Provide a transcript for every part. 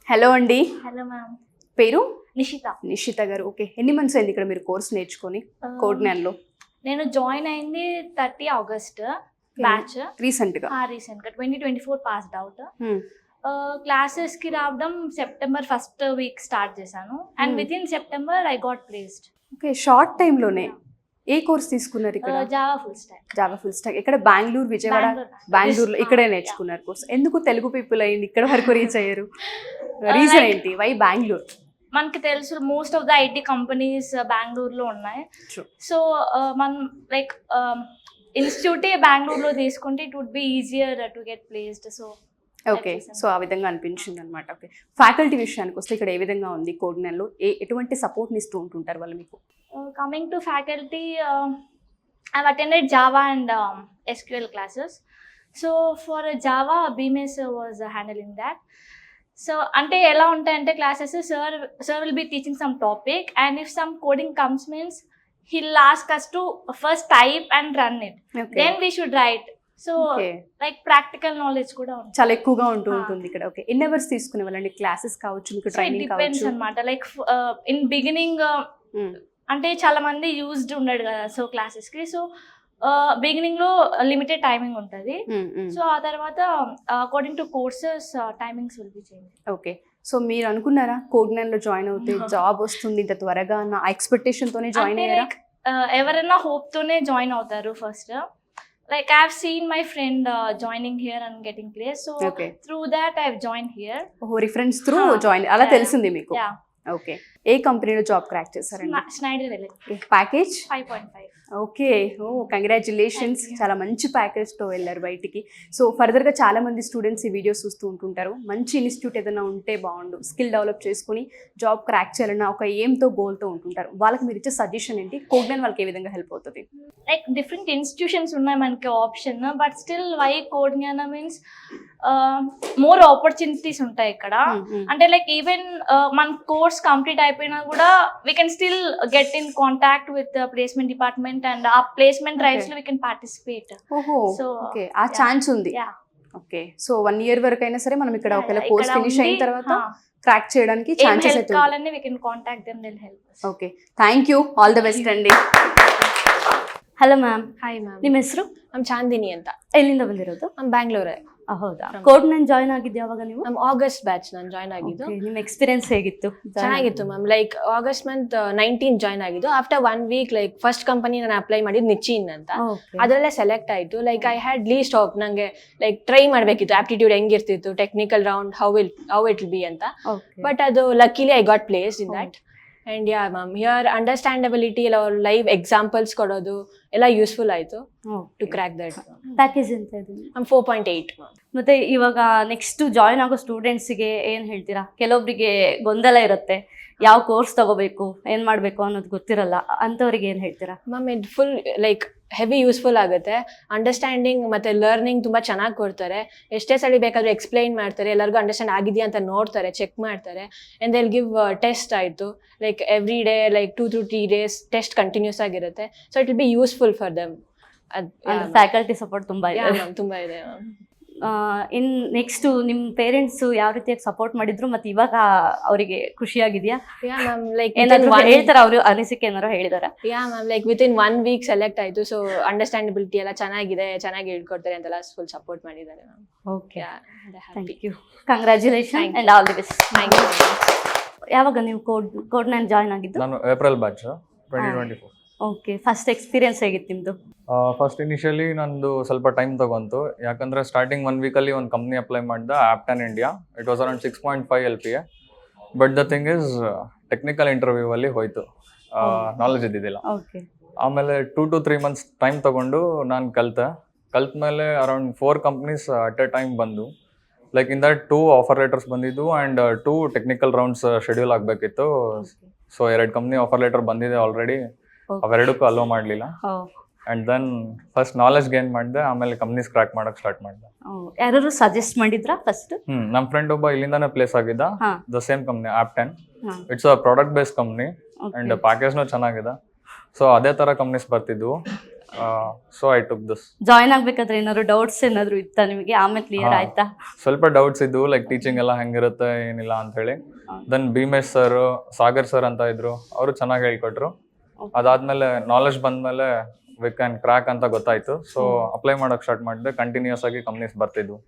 Hello అండి. Hello ma'am. పేరు? నిషిత గారు. ఓకే. ఎన్ని మంత్స్ అయింది ఇక్కడ మీరు కోర్స్ నేర్చుకొని కోడ్‌న్యాన్‌లో? నేను జాయిన్ అయింది 30 ఆగస్ట్ బ్యాచ్. రీసెంట్‌గా 2024 పాస్డ్ అవుట్. హ్మ్. క్లాసెస్కి రావడం సెప్టెంబర్ ఫస్ట్ వీక్ స్టార్ట్ చేశాను and with in September I got placed. Okay. Short టైంలోనే ఏ కోర్స్ తీసుకున్నారు ఇక్కడ? Java full stock. ఇక్కడ బెంగళూరు, విజయవాడ, బెంగళూరులో ఇక్కడే నేర్చుకున్నారు కోర్స్. ఎందుకు తెలుగు పీపుల్ అయ్యింది ఇక్కడ వరకు రీచ్ అయ్యారు? రీజన్ ఏంటి? వై బెంగళూరు? మనకి తెలుసు most of the IT companies బెంగళూరులో ఉన్నాయి. సో మనం లైక్ ఇన్స్టిట్యూటే బెంగళూరులో తీసుకుంటే it would be easier to get placed. So okay. So ఆ విధంగా అనిపించింది అనమాట. ఓకే. ఫ్యాకల్టీ విషయానికి వస్తే ఇక్కడ ఏ విధంగా ఉంది కోడ్‌న్యాన్‌లో? ఎటువంటి సపోర్ట్ని ఇస్తూ ఉంటుంటారు వాళ్ళు మీకు? Coming to faculty, I've attended Java and SQL classes. So for Java, BMS was handling that. So ante ela untayante classes, sir will be teaching some topic and if some coding comes means he'll ask us to first type and run it. Okay. Then we should write. So like practical knowledge కూడా చాలా ఎక్కువగా ఉంటుంది ఇక్కడ. Okay. ఎన్ని hours తీసుకునే వాళ్ళండి classes కావచ్చు, మీకు ట్రైనింగ్ కావచ్చు? డిపెండ్స్ అన్నమాట. లైక్ ఇన్ బిగినింగ్ అంటే చాలా మంది యూజ్డ్ ఉండడు కదా సో క్లాసెస్కి. సో బిగినింగ్ లో లిమిటెడ్ టైమింగ్ ఉంటుంది. సో ఆ తర్వాత according to courses timings will be change. Okay. So మీరు అనుకున్నారా కోడ్‌న్యాన్‌లో జాయిన్ అవుతే జాబ్ వస్తుంది ఇంత త్వరగా అన్న ఎక్స్పెక్టేషన్ తోనే జాయిన్ అయ్యారా? ఎవరైనా హోప్ తోనే జాయిన్ అవుతారు first. Like I've seen my friend joining here and getting placed. So through that I've joined here. Oh, reference through join. Ala telusindi meeku. Yeah. Okay. ఏ కంపెనీలో జాబ్ క్రాక్ చేశారండి? Schneider Electric. Package 5.5. Okay. Oh congratulations. చాలా మంచి ప్యాకేజ్తో వెళ్ళారు బయటికి. So ఫర్దర్గా చాలా మంది స్టూడెంట్స్ ఈ వీడియోస్ చూస్తూ ఉంటుంటారు. మంచి ఇన్స్టిట్యూట్ ఏదైనా ఉంటే బాగుండు, స్కిల్ డెవలప్ చేసుకుని జాబ్ క్రాక్ చేయాలన్న ఒక ఎయిమ్తో గోల్తో ఉంటుంటారు. వాళ్ళకి మీరు ఇచ్చే సజెషన్ ఏంటి? కోడ్‌న్యాన్ వాళ్ళకి ఏ విధంగా హెల్ప్ అవుతుంది? లైక్ డిఫరెంట్ ఇన్స్టిట్యూషన్స్ ఉన్నాయి మనకి option, but still why Codegnan means more opportunities ఉంటాయి ఇక్కడ. అంటే లైక్ ఈవెన్ మన కోర్స్ కంప్లీట్ అయిపోయినా కూడా we can still get in contact with placement department and ఆ ప్లేస్మెంట్ డ్రైవ్స్ లో we can participate. So okay, ఆ ఛాన్స్ ఉంది. ఓకే. సో 1 year వరకు అయినా సరే మనం ఇక్కడ ఒకవేళ కోర్స్ ఫినిష్ అయిన తర్వాత క్రాక్ చేయడానికి ఛాన్సెస్ అయితే కావాలని we can contact them, they will help us. Okay. Thank you. All the best ಅಂడి. Hello ma'am. Hi ma'am. ನಿಮ್ಮ ಹೆಸರು? ನಾನು ಚಾಂದಿನಿ ಅಂತ. ಎಲ್ಲಿಂದ ಬಂದಿರೋದು? ನಾನು ಬ್ಯಾಂಗ್ಳೂರೇ. ಹೌದಾ? ಕೋಡ್‌ನ್ಯಾನ್ ಜಾಯ್ನ್ ಆಗಿದ್ದು ಯಾವಾಗ ನೀವು? ನಾನು ಆಗಸ್ಟ್ ಬ್ಯಾಚ್ ನಾನು ಜಾಯ್ನ್ ಆಗಿದ್ದು. ನಿಮ್ಮ ಎಕ್ಸ್ಪೀರಿಯನ್ಸ್ ಹೇಗಿತ್ತು? ಚೆನ್ನಾಗಿತ್ತು ma'am. Like August month 19 join ಆಗಿದ್ದು. After 1 week like first company ನಾನು ಅಪ್ಲೈ ಮಾಡಿದ್ದು ನಿಚಿನ್ ಅಂತ. ಅದರಲ್ಲೇ ಸೆಲೆಕ್ಟ್ ಆಯಿತು. Like I had least of ನನಗೆ ಲೈಕ್ ಟ್ರೈ ಮಾಡಬೇಕಿತ್ತು ಆಪ್ಟಿಟ್ಯೂಡ್ ಹೆಂಗಿರ್ತಿತ್ತು, technical round how it will be ಅಂತ. ಬಟ್ ಅದು luckily I got placed in that. And ya ma'am, here understandability ಎಲ್ಲ ಲೈವ್ ಎಕ್ಸಾಂಪಲ್ಸ್ ಕೊಡೋದು ಎಲ್ಲ ಯೂಸ್ಫುಲ್ ಆಯಿತು ಟು ಕ್ರ್ಯಾಕ್ ದಟ್. ಪ್ಯಾಕೇಜ್ ಅಂತ ಇದೆ? 4.8. ಮತ್ತೆ ಇವಾಗ ನೆಕ್ಸ್ಟ್ ಜಾಯ್ನ್ ಆಗೋ ಸ್ಟೂಡೆಂಟ್ಸ್ಗೆ ಏನು ಹೇಳ್ತೀರಾ? ಕೆಲವೊಬ್ಬರಿಗೆ ಗೊಂದಲ ಇರುತ್ತೆ, ಯಾವ ಕೋರ್ಸ್ ತಗೋಬೇಕು, ಏನು ಮಾಡಬೇಕು ಅನ್ನೋದು ಗೊತ್ತಿರಲ್ಲ, ಅಂಥವ್ರಿಗೆ ಏನು ಹೇಳ್ತೀರಾ? ಮ್ಯಾಮ್ ಇದು ಫುಲ್ ಲೈಕ್ ಹೆವಿ ಯೂಸ್ಫುಲ್ ಆಗುತ್ತೆ. ಅಂಡರ್ಸ್ಟ್ಯಾಂಡಿಂಗ್ ಮತ್ತು ಲರ್ನಿಂಗ್ ತುಂಬ ಚೆನ್ನಾಗಿ ಕೊಡ್ತಾರೆ. ಎಷ್ಟೇ ಸಲ ಬೇಕಾದರೂ ಎಕ್ಸ್ಪ್ಲೈನ್ ಮಾಡ್ತಾರೆ, ಎಲ್ಲರಿಗೂ ಅಂಡರ್ಸ್ಟ್ಯಾಂಡ್ ಆಗಿದೆಯಾ ಅಂತ ನೋಡ್ತಾರೆ, ಚೆಕ್ ಮಾಡ್ತಾರೆ. ಆ್ಯಂಡ್ ದೇಲ್ ಗಿವ್ ಟೆಸ್ಟ್ ಆಯಿತು. Like every day like 2 to 3 days test continues ಆಗಿರುತ್ತೆ. So it will be useful for them. Faculty support ತುಂಬ ಇದೆ ಮ್ಯಾಮ್, ತುಂಬ ಇದೆ ಮ್ಯಾಮ್. ಇನ್ ನೆಕ್ಸ್ಟ್ ನಿಮ್ಮ ಪೇರೆಂಟ್ಸು ಯಾವ ರೀತಿಯಾಗಿ ಸಪೋರ್ಟ್ ಮಾಡಿದ್ರು ಮತ್ತು ಇವಾಗ ಅವರಿಗೆ ಖುಷಿಯಾಗಿದೆಯಾ? ಯಾ ಮ್ಯಾಮ್, ಲೈಕ್ ಏನಾದರೂ ಹೇಳ್ತಾರೆ, ಅವರು ಅನಿಸಿಕೆ ಏನಾರು ಹೇಳಿದಾರಾ? Ya ma'am, like within 1 week select ಆಯಿತು. ಸೊ ಅಂಡರ್ಸ್ಟ್ಯಾಂಡಬಿಲಿಟಿ ಎಲ್ಲ ಚೆನ್ನಾಗಿದೆ, ಚೆನ್ನಾಗಿ ಹೇಳ್ಕೊಡ್ತಾರೆ ಅಂತೆಲ್ಲ ಫುಲ್ ಸಪೋರ್ಟ್ ಮಾಡಿದ್ದಾರೆ ma'am. Okay, thank you. Congratulation and all the best. Thank you. ಯಾವಾಗ ನೀವು ಕೋಡ್‌ನ್ಯಾನ್ ಜಾಯ್ನ್ ಆಗಿದ್ದು? ನಾನು April batch 2024. Okay. First experience ಹೇಗಿತ್ತು ನಿಮ್ಮದು? ಫಸ್ಟ್ ಇನಿಷಿಯಲಿ ನಂದು ಸ್ವಲ್ಪ ಟೈಮ್ ತಗೊಂತು, ಯಾಕಂದರೆ ಸ್ಟಾರ್ಟಿಂಗ್ 1 weekಲ್ಲಿ ಒಂದು ಕಂಪ್ನಿ ಅಪ್ಲೈ ಮಾಡಿದೆ, Optum India. It was around 6.5 LPA. But the thing is technical ಇಂಟರ್ವ್ಯೂವಲ್ಲಿ ಹೋಯಿತು, ನಾಲೆಜ್ ಇದ್ದಿದ್ದಿಲ್ಲ. ಆಮೇಲೆ 2 to 3 months ಟೈಮ್ ತಗೊಂಡು ನಾನು ಕಲ್ತ ಮೇಲೆ around 4 companies at a time ಬಂದು, like in that 2 offer letters ಬಂದಿದ್ದು ಆ್ಯಂಡ್ 2 ಟೆಕ್ನಿಕಲ್ ರೌಂಡ್ಸ್ ಶೆಡ್ಯೂಲ್ ಆಗಬೇಕಿತ್ತು. ಸೊ 2 ಕಂಪ್ನಿ ಆಫರ್ ಲೆಟರ್ ಬಂದಿದೆ ಆಲ್ರೆಡಿ, ಅವೆರಡಕ್ಕೂ ಅಲೋ ಮಾಡಲಿಲ್ಲ. And then first knowledge gain ಮಾಡಿದೆ, ಆಮೇಲೆ ಕಂಪ್ನೀಸ್ ಕ್ರ್ಯಾಕ್ ಮಾಡೋಕೆ ಸ್ಟಾರ್ಟ್ ಮಾಡಿದೆ. ಯಾರು ಸಜೆಸ್ಟ್ ಮಾಡಿದ್ರಾ ಫಸ್ಟ್? ನಮ್ಮ ಫ್ರೆಂಡ್ ಒಬ್ಬ ಇಲ್ಲಿಂದಾನೆ ಪ್ಲೇಸ್ ಆಗಿದ್ದ, the same company Optum. It's a product based company and ಪ್ಯಾಕೇಜ್ನೂ ಚೆನ್ನಾಗಿದೆ. ಸೊ ಅದೇ ಥರ ಕಂಪ್ನೀಸ್ ಬರ್ತಿದ್ವು. So I took this. Join ಆಗ್ಬೇಕಾದ್ರೆ ಏನಾದ್ರು ಡೌಟ್ಸ್ ಏನಾದ್ರು ಇತ್ತಾ ನಿಮಗೆ, ಆಮೇಲೆ ಕ್ಲಿಯರ್ ಹಾ. ಆಯ್ತಾ? ಸ್ವಲ್ಪ ಡೌಟ್ಸ್ ಇದ್ವು, ಲೈಕ್ ಟೀಚಿಂಗ್ ಎಲ್ಲ ಹೆಂಗಿರುತ್ತೆ ಏನಿಲ್ಲ ಅಂತ ಹೇಳಿ. Then Bhimesh sir, Sagar sir ಅಂತ ಇದ್ರು, ಅವರು ಚೆನ್ನಾಗಿ ಹೇಳ್ಕೊಟ್ರು. ಅದಾದ್ಮೇಲೆ ನಾಲೆಜ್ ಬಂದ್ಮೇಲೆ ವಿ ಕ್ಯಾನ್ ಕ್ರ್ಯಾಕ್ ಅಂತ ಗೊತ್ತಾಯ್ತು. ಸೊ ಅಪ್ಲೈ ಮಾಡಕ್ ಸ್ಟಾರ್ಟ್ ಮಾಡಿದೆ. ಕಂಟಿನ್ಯೂಸ್ ಆಗಿ ಕಂಪ್ನೀಸ್ ಬರ್ತಿದ್ವು.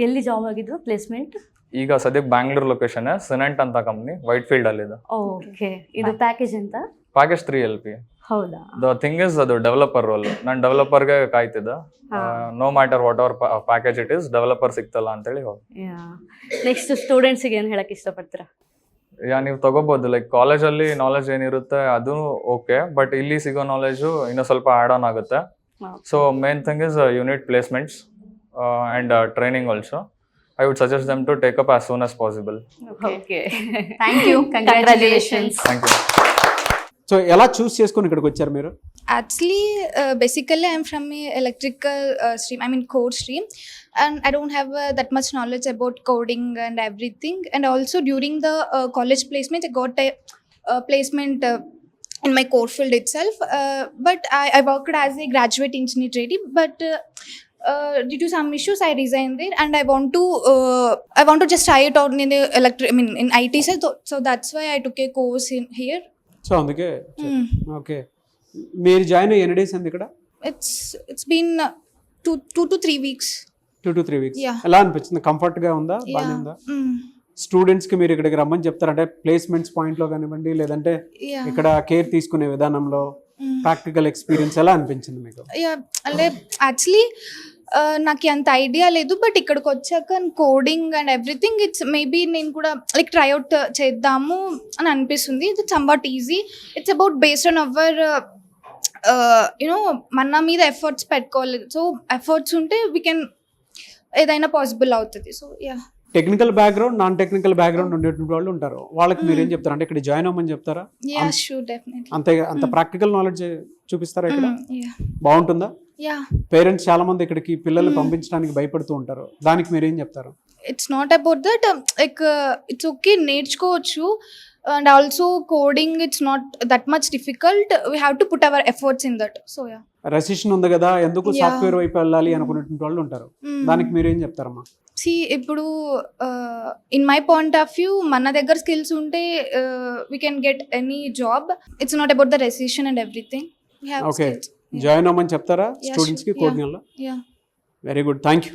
ಎಲ್ಲಿ ಜಾಬ್ ಆಗಿದ್ದು ಪ್ಲೇಸ್ಮೆಂಟ್? ಈಗ ಸದ್ಯಕ್ಕೆ ಬ್ಯಾಂಗ್ಳೂರ್ ಲೊಕೇಶನ್ ಸಿನೆಂಟ್ ಅಂತ ಕಂಪ್ನಿ ವೈಟ್ ಫೀಲ್ಡ್ ಅಲ್ಲಿ ಇದೆ. ಓಕೆ. ಇದು ಪ್ಯಾಕೇಜ್ ಅಂತ? Package 3 LP. ಹೌದಾ? ದ ಥಿಂಗ್ ಇಸ್ ಅದು ಡೆವಲಪರ್ ರೋಲ್. ನಾನು ಡೆವಲಪರ್ಗೆ ಕಾಯ್ತಿದ್ದೆ. No matter what our package it is, developer ಸಿಕ್ತಲ್ಲ ಅಂತೇಳಿ ಹೋಗಿ. ನೆಕ್ಸ್ಟ್ ಸ್ಟೂಡೆಂಟ್ಸ್ಗೆ ಏನು ಹೇಳಕ್ ಇಷ್ಟಪಡ್ತೀರಾ? ನೀವು ತಗೋಬಹುದು, ಲೈಕ್ ಕಾಲೇಜಲ್ಲಿ ನಾಲೆಜ್ ಏನಿರುತ್ತೆ ಅದು ಓಕೆ, ಬಟ್ ಇಲ್ಲಿ ಸಿಗೋ ನಾಲೆಜು ಇನ್ನೂ ಸ್ವಲ್ಪ ಆಡ್ ಆನ್ ಆಗುತ್ತೆ. So main thing is unit placements and training also. I would suggest them to take up as soon as possible. Okay. Thank you, congratulations. Thank you. So ఎలా choose చేసుకొని ఇక్కడికి వచ్చారు మీరు? Actually, basically, I'm from a electrical stream. I mean, core stream, and I don't have that much knowledge about coding and everything. And also during the college placement, I got a placement in my core field itself. But I worked as a graduate engineer trainee, but due to some issues, I resigned there, and I want to just try it out in the in IT side. So that's why I took a course in here. So అందుకే okay. మీరు join అయ్యి ఎన్ని days అండి ఇక్కడ? It's been 2 to 3 weeks. 2 to 3 weeks. Yeah. ఎలా అనిపించింది? Comfort గా ఉందా? బాగానే ఉందా? స్టూడెంట్స్ కి మీరు ఇక్కడికి రమ్మని చెప్తారు అంటే ప్లేస్మెంట్స్ పాయింట్ లో కానివ్వండి, లేదంటే Yeah. ఇక్కడ కేర్ తీసుకునే విధానంలో ప్రాక్టికల్ ఎక్స్పీరియన్స్ ఎలా అనిపించింది మీకు? అంటే యాక్చువల్లీ నాకు అంత ఐడియా లేదు, బట్ ఇక్కడికి వచ్చాక coding and everything it's maybe నేను కూడా లైక్ ట్రైఅవుట్ చేద్దాము అని అనిపిస్తుంది. It's somewhat easy. It's about based on hour you know మన మీద ఎఫర్ట్స్ పెట్టుకోవాలి. సో ఎఫర్ట్స్ ఉంటే వీ కెన్ ఏదైనా పాసిబుల్ అవుతుంది. So yeah. Technical background, non technical background ఉండేటువంటి వాళ్ళు ఉంటారు. వాళ్ళకి మీరు ఏం చెప్తారు? అంటే ఇక్కడ జాయిన్ అవ్వమని చెప్తారా? Yeah sure definitely. అంత ప్రాక్టికల్ నాలెడ్జ్ చూపిస్తారా ఇక్కడ? యా. బాగుంటుందా? యా. పేరెంట్స్ చాలా మంది ఇక్కడికి పిల్లల్ని పంపించడానికి భయపడుతూ ఉంటారు. దానికి మీరు ఏం చెప్తారు? It's not about that. Like it's okay, నేర్చుకోవచ్చు. And also coding it's not that much difficult. We have to put our efforts in that. So ya. Recession ఉంది కదా, ఎందుకు Yeah. సాఫ్ట్వేర్ వైపు వెళ్ళాలి అనుకునేటువంటి వాళ్ళు ఉంటారు. దానికి మీరు ఏం చెప్తారమ్మా? ఇప్పుడు in my point of view మన దగ్గర స్కిల్స్ ఉంటే we can get any job. It's not about the recession and everything. Okay. Join అవ్వమని చెప్తారా స్టూడెంట్స్ కి కోడింగ్ లో? Ya. Very good, thank you.